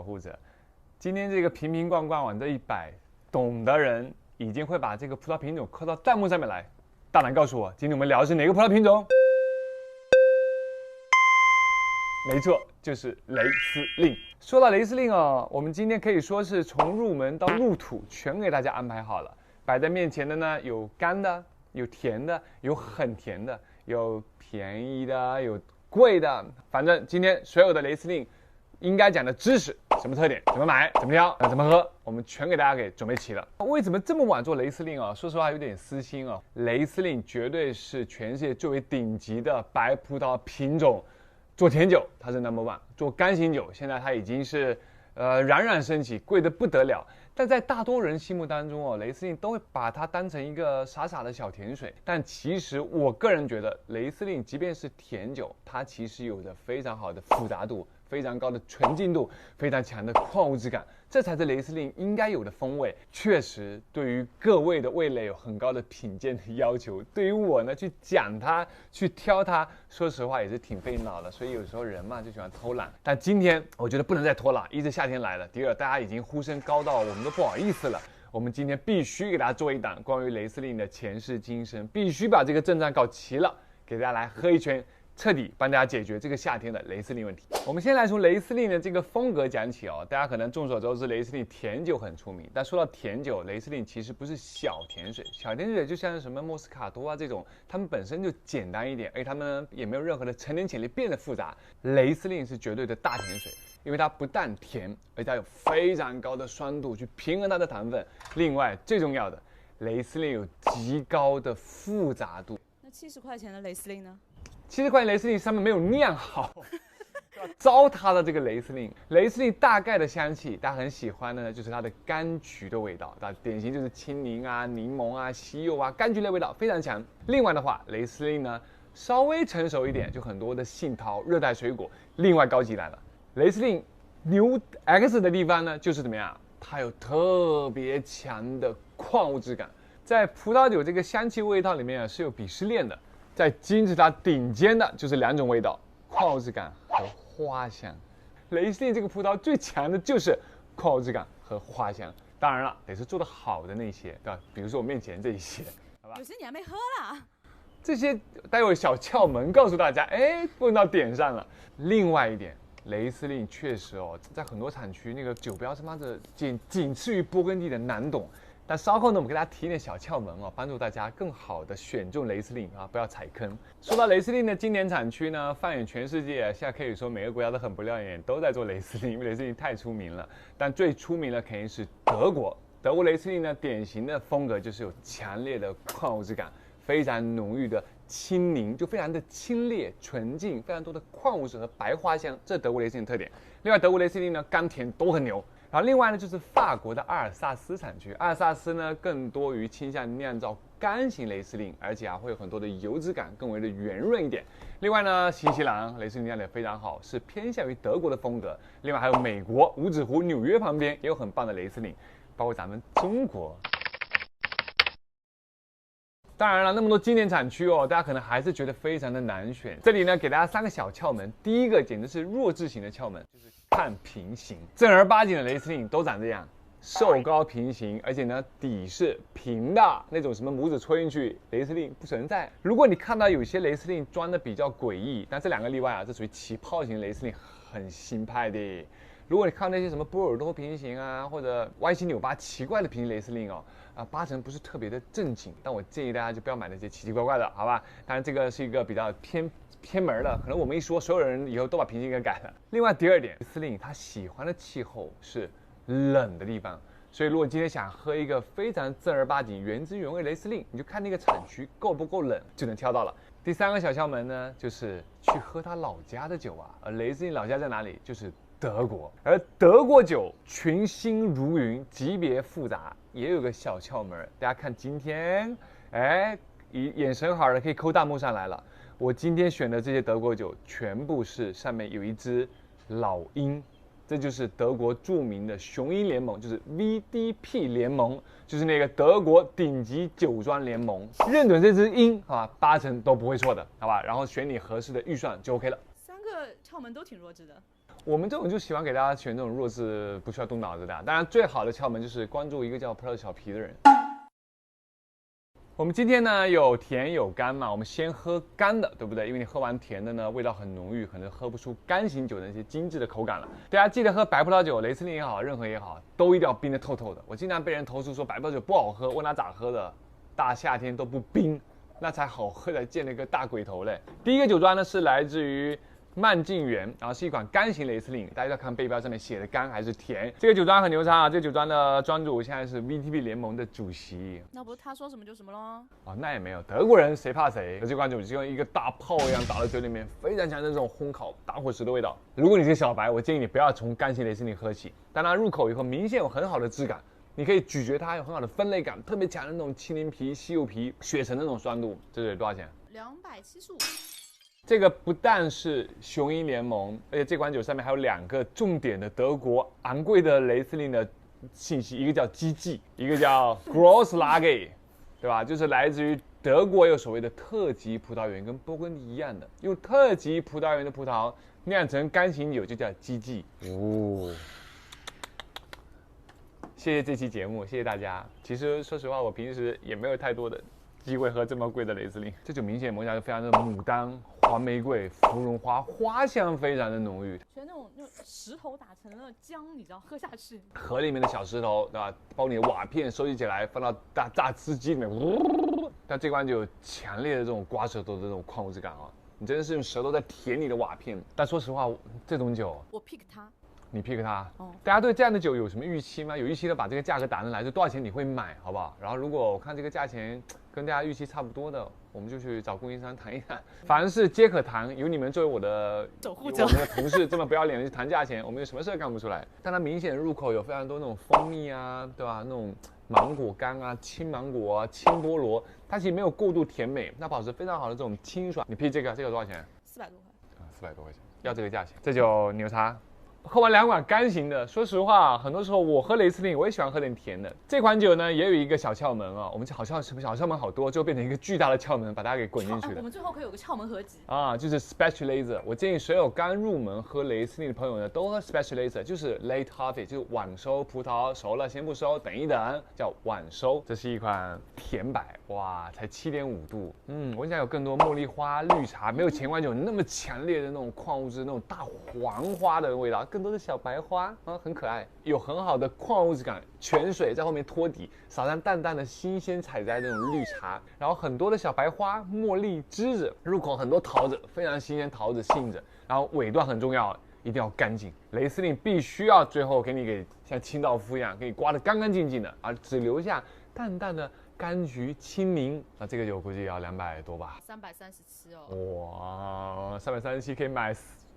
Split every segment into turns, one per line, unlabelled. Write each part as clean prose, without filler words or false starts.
护者。今天这个瓶瓶罐罐往这一摆，懂的人已经会把这个葡萄品种扣到弹幕上面来。大胆告诉我，今天我们聊的是哪个葡萄品种？没错，就是雷司令。说到雷司令哦，我们今天可以说是从入门到入土全给大家安排好了。摆在面前的呢，有干的，有甜的，有很甜的，有便宜的，有贵的。反正今天所有的雷司令应该讲的知识，什么特点，怎么买，怎么挑，怎么喝，我们全给大家给准备齐了。为什么这么晚做雷司令啊？说实话有点私心啊。雷司令绝对是全世界最为顶级的白葡萄品种。做甜酒它是 No.1， 做干型酒现在它已经是冉冉升起，贵得不得了。但在大多人心目当中哦，雷司令都会把它当成一个傻傻的小甜水。但其实我个人觉得，雷司令即便是甜酒，它其实有着非常好的复杂度，非常高的纯净度，非常强的矿物质感，这才是雷司令应该有的风味。确实，对于各位的味蕾有很高的品鉴的要求。对于我呢，去讲它，去挑它，说实话也是挺费脑的。所以有时候人嘛就喜欢偷懒。但今天我觉得不能再拖了，一是夏天来了，第二大家已经呼声高到我们都不好意思了。我们今天必须给大家做一档关于雷司令的前世今生，必须把这个阵仗搞齐了，给大家来喝一圈。彻底帮大家解决这个夏天的雷司令问题。我们先来从雷司令的这个风格讲起哦。大家可能众所周知，雷司令甜酒很出名，但说到甜酒，雷司令其实不是小甜水。小甜水就像什么莫斯卡托啊这种，它们本身就简单一点，而且它们也没有任何的陈年潜力变得复杂。雷司令是绝对的大甜水，因为它不但甜，而且它有非常高的酸度去平衡它的糖分。另外最重要的，雷司令有极高的复杂度。
那70块钱的雷司令呢
？70块钱雷司令上面没有酿好，糟蹋了这个雷司令。雷司令大概的香气，大家很喜欢的呢，就是它的柑橘的味道，典型就是青柠啊、柠檬啊、西柚啊，柑橘类味道非常强。另外的话，雷司令呢稍微成熟一点，就很多的杏桃、热带水果。另外高级来了，雷司令牛 X 的地方呢，就是怎么样？它有特别强的矿物质感，在葡萄酒这个香气味道里面是有鄙视链的。在金字塔顶尖的就是两种味道，矿物质感和花香。雷司令这个葡萄最强的就是矿物质感和花香，当然了，得是做得好的那些，对吧？比如说我面前这一些，好吧？
有些你还没喝啦。
这些待会小窍门告诉大家，问到点上了。另外一点，雷司令确实哦，在很多产区那个酒标他妈的仅次于勃艮第的难懂。但稍后呢，我们给大家提一点小窍门哦，帮助大家更好的选中雷司令啊，不要踩坑。说到雷司令的经典产区呢，放眼全世界，现在可以说每个国家都很不亮眼，都在做雷司令，因为雷司令太出名了。但最出名的肯定是德国。德国雷司令呢，典型的风格就是有强烈的矿物质感，非常浓郁的青柠，就非常的清冽纯净，非常多的矿物质和白花香，这是德国雷司令的特点。另外，德国雷司令呢，甘甜都很牛。然后另外呢，就是法国的阿尔萨斯产区，阿尔萨斯呢更多于倾向酿造干型雷司令，而且会有很多的油脂感，更为的圆润一点。另外呢，新西兰雷司令酿得非常好，是偏向于德国的风格。另外还有美国五指湖纽约旁边也有很棒的雷司令，包括咱们中国。当然了，那么多经典产区哦，大家可能还是觉得非常的难选。这里呢，给大家3个小窍门。第一个简直是弱智型的窍门，就是看瓶型。正儿八经的雷司令都长这样，瘦高平行，而且呢底是平的，那种什么拇指戳进去雷司令不存在。如果你看到有些雷司令装的比较诡异，但这2个例外啊，这属于起泡型雷司令，很新派的。如果你看那些什么波尔多平行啊，或者歪七扭八奇怪的平行雷司令哦，八成不是特别的正经。但我建议大家就不要买那些奇奇怪怪的，好吧？当然这个是一个比较偏门的，可能我们一说，所有人以后都把平行给改了。另外第二点，雷司令他喜欢的气候是冷的地方，所以如果今天想喝一个非常正儿八经原汁原味雷司令，你就看那个产区够不够冷，就能挑到了。第3个小窍门呢，就是去喝他老家的酒啊。而雷司令老家在哪里？就是德国。而德国酒群星如云，级别复杂，也有个小窍门。大家看今天，眼神好的可以扣弹幕上来了。我今天选的这些德国酒，全部是上面有一只老鹰。这就是德国著名的雄鹰联盟，就是 VDP 联盟，就是那个德国顶级酒庄联盟。认准这只鹰，好吧，8成都不会错的，好吧？然后选你合适的预算就 OK 了。
3个窍门都挺弱智的。
我们这种就喜欢给大家选这种弱智不需要动脑子的。当然，最好的窍门就是关注一个叫 Pro 小皮的人。我们今天呢有甜有干嘛，我们先喝干的，对不对？因为你喝完甜的呢，味道很浓郁，可能喝不出干型酒的那些精致的口感了。大家记得喝白葡萄酒，雷司令也好，任何也好，都一定要冰得透透的。我经常被人投诉说白葡萄酒不好喝，问他咋喝的，大夏天都不冰，那才好喝的，见了个大鬼头嘞。第一个酒庄呢是来自于慢镜园，然后是一款干型雷司令，大家要看背标上面写的干还是甜。这个酒庄很牛叉啊，这个酒庄的庄主现在是 VTB 联盟的主席。
那不是他说什么就什么喽？
哦，那也没有，德国人谁怕谁？这款酒就像一个大炮一样打到嘴里面，非常强的这种烘烤打火石的味道。如果你是小白，我建议你不要从干型雷司令喝起，但它入口以后明显有很好的质感，你可以咀嚼它，有很好的分类感，特别强的那种青柠皮、西柚皮、雪橙的那种酸度。这得多少钱
275。
这个不但是雄鹰联盟，而且这款酒上面还有2个重点的德国昂贵的雷司令的信息，一个叫 GG， 一个叫 Grosslage， 对吧？就是来自于德国有所谓的特级葡萄园，跟波根第一样的，用特级葡萄园的葡萄酿成干型酒就叫 GG。哦，谢谢这期节目，谢谢大家。其实说实话，我平时也没有太多的机会喝这么贵的雷司令，这酒明显闻起来就非常的牡丹、黄玫瑰、芙蓉花，花香非常的浓郁。
觉得那种石头打成了浆，你知道，喝下去。
河里面的小石头，对吧？把你的瓦片收集起来，放到榨汁机里面，但这款就有强烈的这种刮舌头的这种矿物质感啊！你真的是用舌头在舔你的瓦片。但说实话，这种酒，
我 pick 它。
你 pick 它，
哦，
大家对这样的酒有什么预期吗？有预期的把这个价格打上来，就多少钱你会买，好不好？然后如果我看这个价钱跟大家预期差不多的，我们就去找供应商谈一谈。凡是皆可谈，有你们作为我的
守护者，
我们的同事这么不要脸的去谈价钱，我们有什么事干不出来？但它明显的入口有非常多那种蜂蜜啊，对吧？那种芒果干啊、青芒果啊、青菠萝，它其实没有过度甜美，它保持非常好的这种清爽。你 pick 这个多少钱
？400多块。
400多块钱，要这个价钱，这就牛叉。喝完2款干型的，说实话，很多时候我喝雷司令，我也喜欢喝点甜的。这款酒呢，也有一个小窍门啊，我们好像小窍门好多，就变成一个巨大的窍门，把大家给滚进去的。
我们最后可以有个窍门合集
啊，就是 Specializer。我建议所有刚入门喝雷司令的朋友呢，都喝 Specializer， 就是 Late Harvest， 就是晚收葡萄熟了先不收，等一等，叫晚收。这是一款甜白，哇，才7.5度。我想有更多茉莉花、绿茶，没有前款酒那么强烈的那种矿物质，那种大黄花的味道。更多的小白花啊，很可爱，有很好的矿物质感，泉水在后面托底，撒上淡淡的新鲜采摘那种绿茶，然后很多的小白花、茉莉枝子，入口很多桃子，非常新鲜桃子杏子，然后尾段很重要，一定要干净。雷司令必须要最后给像清道夫一样，给你刮得干干净净的，而只留下淡淡的柑橘、青柠。那这个酒估计要200多吧
？337哦。
哇，337可以买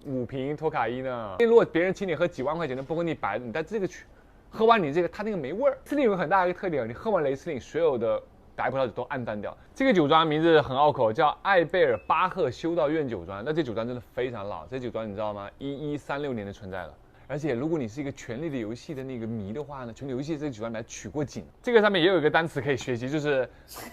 5瓶托卡伊呢。如果别人请你喝几万块钱的波根第白，你在这个去喝完你这个，它那个没味儿。司令有很大的一个特点，你喝完雷司令，所有的白葡萄酒都暗淡掉。这个酒庄名字很拗口，叫艾贝尔巴赫修道院酒庄。那这酒庄真的非常老，这酒庄你知道吗？1136年的存在了。而且如果你是一个权力的游戏的那个迷的话呢，权力游戏这个酒庄里面取过景。这个上面也有一个单词可以学习，就是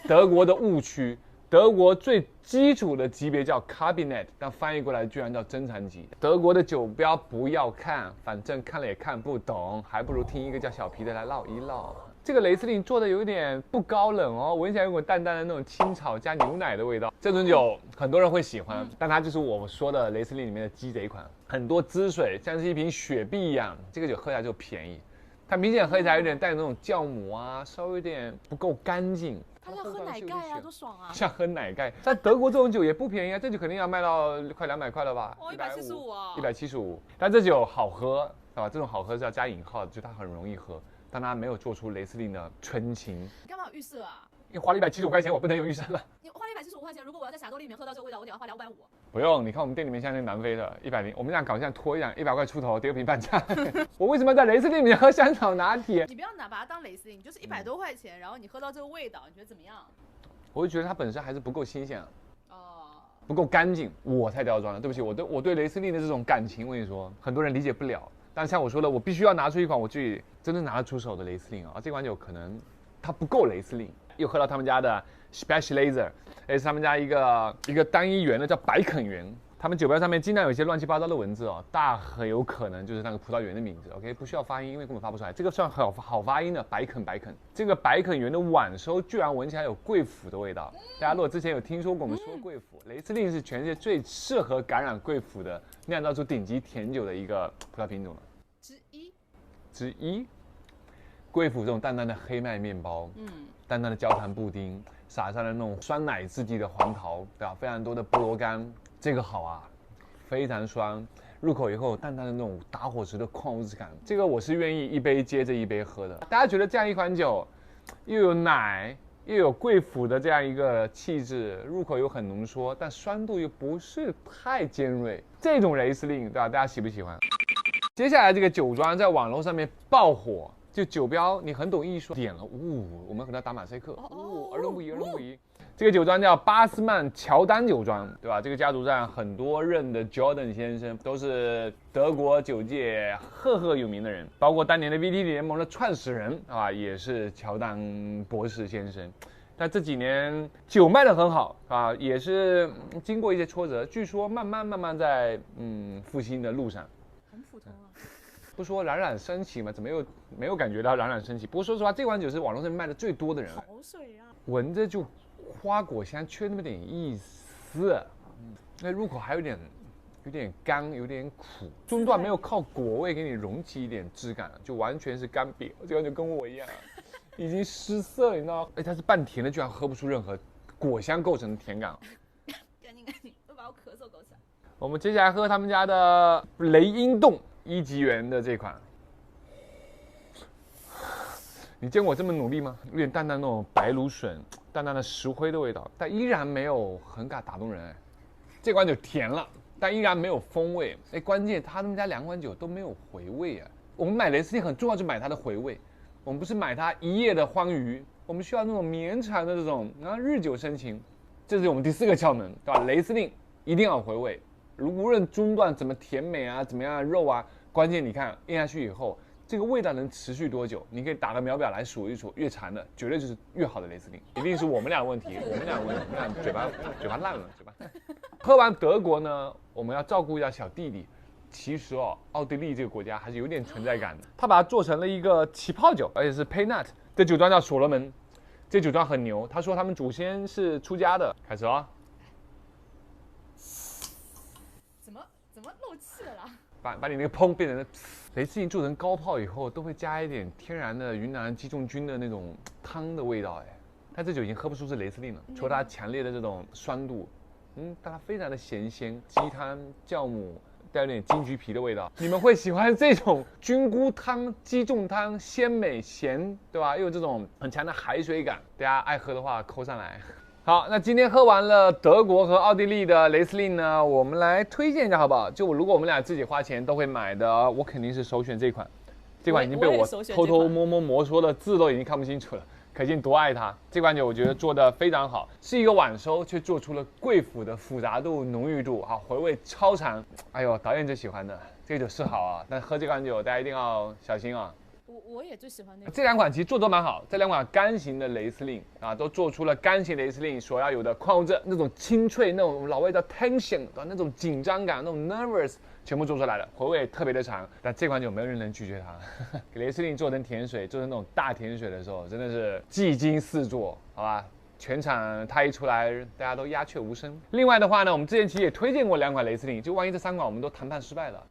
德国的误区。德国最基础的级别叫 Cabinet， 但翻译过来居然叫珍藏级。德国的酒标不要看，反正看了也看不懂，还不如听一个叫小皮的来唠一唠。这个雷司令做的有点不高冷哦，闻起来有股淡淡的那种青草加牛奶的味道。这种酒很多人会喜欢，但它就是我说的雷司令里面的鸡贼款，很多汁水，像是一瓶雪碧一样。这个酒喝起来就便宜，它明显喝起来有点带那种酵母啊，稍微有点不够干净。
它像喝奶盖啊，多爽啊！
像喝奶盖，在德国这种酒也不便宜啊，这酒肯定要卖到快200块了吧
？175啊
，175。但这酒好喝，对吧？这种好喝是要加引号的，就它很容易喝，但它没有做出雷司令的纯情。
你干嘛有预设啊？
你花了175块钱，我不能有预算了。
你花了175块钱，如果我要在霞多丽里面喝到这个味道，我得要花250。
不用，你看我们店里面像那南非的100，我们俩搞像拖一样，100块出头，第2瓶半价。我为什么要在雷司令里面喝香草拿铁？
你不要把它当雷司令，就是100多块钱，然后你喝到这个味道，你觉得怎么样？
我就觉得它本身还是不够新鲜，不够干净，我太刁钻了。对不起，我对雷司令的这种感情，我跟你说，很多人理解不了。但像我说的，我必须要拿出一款我自己真正拿得出手的雷司令啊！这款酒可能它不够雷司令。又喝到他们家的 Specializer， 也是他们家一个单一园的叫白肯园，他们酒标上面经常有一些乱七八糟的文字哦，大很有可能就是那个葡萄园的名字。OK， 不需要发音，因为根本发不出来。这个算好发音的，白肯。这个白肯园的晚收居然闻起来有贵腐的味道。大家如果之前有听说过我们说贵腐，雷司令是全世界最适合感染贵腐的酿造出顶级甜酒的一个葡萄品种了。之一。贵腐这种淡淡的黑麦面包，淡淡的焦糖布丁，撒上了那种酸奶质地的黄桃，对吧？非常多的菠萝干，这个好啊，非常酸，入口以后淡淡的那种打火石的矿物质感，这个我是愿意一杯接着一杯喝的。大家觉得这样一款酒，又有奶又有贵腐的这样一个气质，入口又很浓缩，但酸度又不是太尖锐，这种雷司令，对吧？大家喜不喜欢？接下来这个酒庄在网络上面爆火。就酒标，你很懂艺术，点了，我们和他打马赛克，儿童不宜。这个酒庄叫巴斯曼乔丹酒庄，对吧？这个家族上很多任的 Jordan 先生都是德国酒界赫有名的人，包括当年的 VTT 联盟的创始人啊，也是乔丹博士先生。但这几年酒卖得很好啊，也是经过一些挫折，据说慢慢在复兴的路上。
很普通啊。
不说冉冉升起嘛，怎么又没有感觉到冉冉升起？不过说实话，这款酒是网络上卖的最多的人，
好水啊，
闻着就花果香，缺那么点意思。那入口还有点干，有点苦，中段没有靠果味给你融起一点质感，就完全是干瘪。这款酒跟我一样，已经失色了，你知道吗？哎，它是半甜的，居然喝不出任何果香构成的甜感。
赶紧，会把我咳嗽搞起来。
我们接下来喝他们家的雷音洞。1级园的这款，你见过我这么努力吗？有点淡淡那种白芦笋，淡淡的石灰的味道，但依然没有很打动人。这款酒甜了，但依然没有风味。哎，关键他们家2款酒都没有回味啊。我们买雷司令很重要，就买它的回味。我们不是买它一夜的欢愉，我们需要那种绵长的这种日久生情。这是我们第4个窍门，对吧？雷司令一定要回味。无论中段怎么甜美啊，怎么样的肉啊，关键你看咽下去以后，这个味道能持续多久？你可以打个秒表来数一数，越长的绝对就是越好的雷司令，一定是我们俩的问题，我们俩嘴巴烂了，嘴巴。喝完德国呢，我们要照顾一下小弟弟。其实奥地利这个国家还是有点存在感的，他把它做成了一个起泡酒，而且是 Peanut。这酒庄叫所罗门，这酒庄很牛，他说他们祖先是出家的。开始哦。
怎么漏气了啦？
把你那个砰变成了雷司令做成高泡以后，都会加一点天然的云南鸡枞菌的那种汤的味道。哎，但这酒已经喝不出是雷司令了，除了它强烈的这种酸度，但它非常的咸鲜，鸡汤、酵母带有点金桔皮的味道。你们会喜欢这种菌菇汤、鸡枞汤，鲜美咸，对吧？又有这种很强的海水感，大家爱喝的话扣上来。好，那今天喝完了德国和奥地利的雷司令呢，我们来推荐一下好不好？就如果我们俩自己花钱都会买的，我肯定是首选这款。这款已经被我偷偷摸摸磨说的字都已经看不清楚了，可见多爱它。这款酒我觉得做的非常好，是一个晚收，却做出了贵腐的复杂度、浓郁度，回味超长。哎呦，导演最喜欢的这个酒是好啊，但喝这款酒大家一定要小心啊。
我也最喜欢那个。
这2款其实做得蛮好，这2款干型的雷司令都做出了干型雷司令所要有的矿物质，那种清脆，那种老外叫 tension 的那种紧张感，那种 nervous 全部做出来了，回味特别的长。但这款酒没有人能拒绝它。给雷司令做成甜水，做成那种大甜水的时候，真的是技惊四座，好吧？全场它一出来，大家都鸦雀无声。另外的话呢，我们之前其实也推荐过2款雷司令，就万一这3款我们都谈判失败了。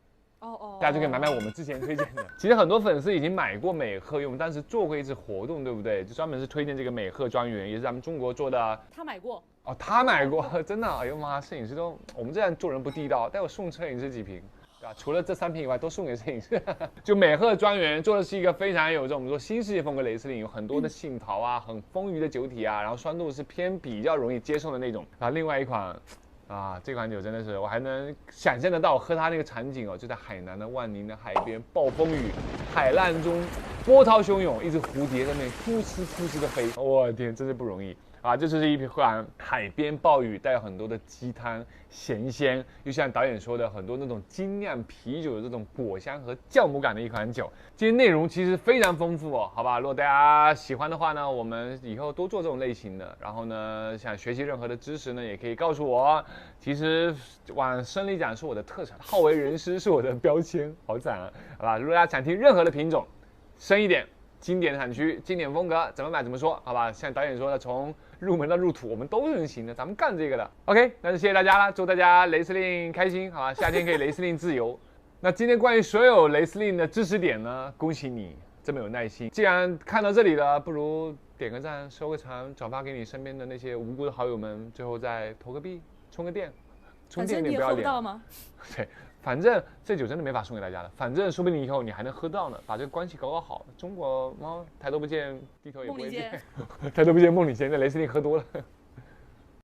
大家就可以买我们之前推荐的。其实很多粉丝已经买过美鹤，因为我们当时做过一次活动，对不对？就专门是推荐这个美鹤庄园，也是咱们中国做的。
他买过
哦，他买过，真的。哎呦妈，摄影师都，我们这样做人不地道，待会送摄影师几瓶，对吧？除了这3瓶以外，都送给摄影师。就美鹤庄园做的是一个非常有这种我们说新世界风格雷司令，有很多的杏桃啊，很丰腴的酒体啊，然后酸度是偏比较容易接受的那种。然后另外一款。这款酒真的是我还能想象得到喝它那个场景就在海南的万宁的海边，暴风雨，海浪中波涛汹涌，一只蝴蝶在那扑哧扑哧的飞，我天，真是不容易。啊，这就是一款海边鲍鱼，带有很多的鸡汤咸鲜，又像导演说的，很多那种精酿啤酒的这种果香和酵母感的一款酒。今天内容其实非常丰富哦，好吧？如果大家喜欢的话呢，我们以后多做这种类型的。然后呢，想学习任何的知识呢，也可以告诉我。其实往深里讲是我的特产，好为人师是我的标签，好惨啊，好吧？如果大家想听任何的品种，深一点。经典产区、经典风格，怎么买怎么说，好吧？像导演说的，从入门到入土，我们都能行的，咱们干这个的。OK， 那就谢谢大家了，祝大家雷司令开心，好吧？夏天可以雷司令自由。那今天关于所有雷司令的知识点呢，恭喜你这么有耐心。既然看到这里了，不如点个赞、收个藏、转发给你身边的那些无辜的好友们，最后再投个币、充个电。充电点不要脸。
到吗？
对。反正这酒真的没法送给大家了，反正说不定以后你还能喝到呢，把这个关系搞好。中国抬头不见低头也不会见，抬头不见梦里见，那雷司令喝多了。